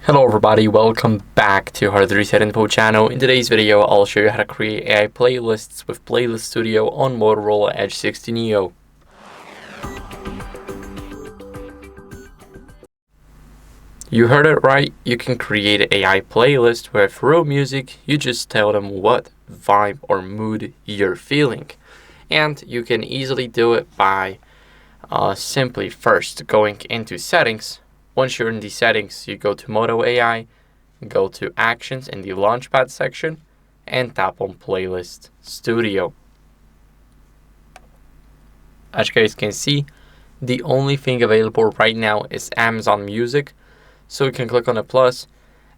Hello everybody, welcome back to Hard Reset Info channel. In today's video, I'll show you how to create AI playlists with Playlist Studio on Motorola Edge 60 Neo. You heard it right, you can create an AI playlist with real music. You just tell them what vibe or mood you're feeling. And you can easily do it by simply first going into settings. Once you're in the settings, you go to Moto AI, go to Actions in the Launchpad section, and tap on Playlist Studio. As you guys can see, the only thing available right now is Amazon Music. So you can click on the plus,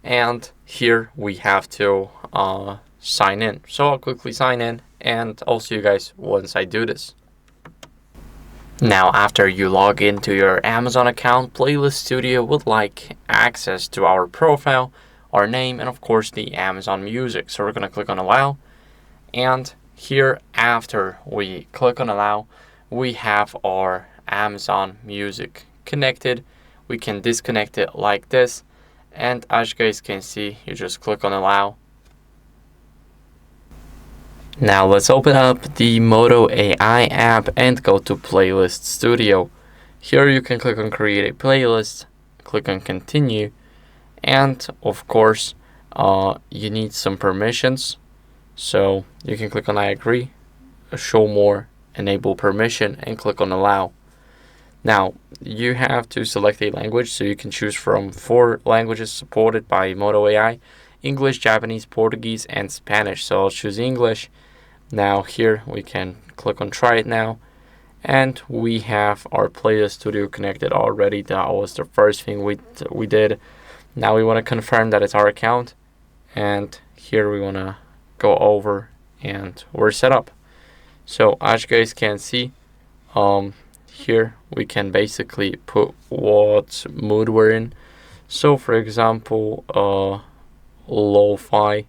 and here we have to sign in. So I'll quickly sign in, and I'll see you guys once I do this. Now, after you log into your Amazon account, Playlist Studio would like access to our profile, our name, and of course the Amazon Music. So we're going to click on Allow. And here, after we click on Allow, we have our Amazon Music connected. We can disconnect it like this. And as you guys can see, you just click on Allow. Now let's open up the Moto AI app and go to Playlist Studio. Here you can click on Create a Playlist, click on Continue, and of course you need some permissions. So you can click on I agree, show more, enable permission, and click on Allow. Now you have to select a language, so you can choose from 4 languages supported by Moto AI: English, Japanese, Portuguese, and Spanish. So I'll choose English. Now here we can click on Try It Now, and we have our Playlist Studio connected already. That was the first thing we did. Now we want to confirm that it's our account, and here we want to go over and we're set up. So as you guys can see, here we can basically put what mood we're in. So for example, lo-fi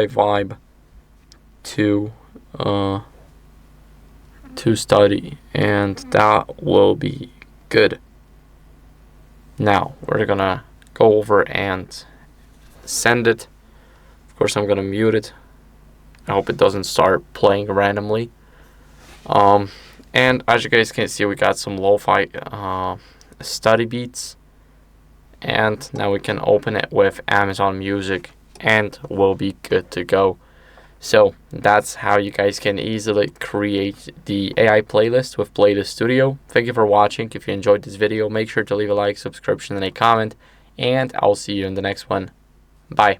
vibe to study, and that will be good. Now we're gonna go over and send it. Of course, I'm gonna mute it. I hope it doesn't start playing randomly. And as you guys can see, we got some lo-fi study beats, and now we can open it with Amazon Music and we'll be good to go. So that's how you guys can easily create the AI playlist with Playlist Studio. Thank you for watching. If you enjoyed this video, make sure to leave a like, subscription, and a comment, and I'll see you in the next one. Bye.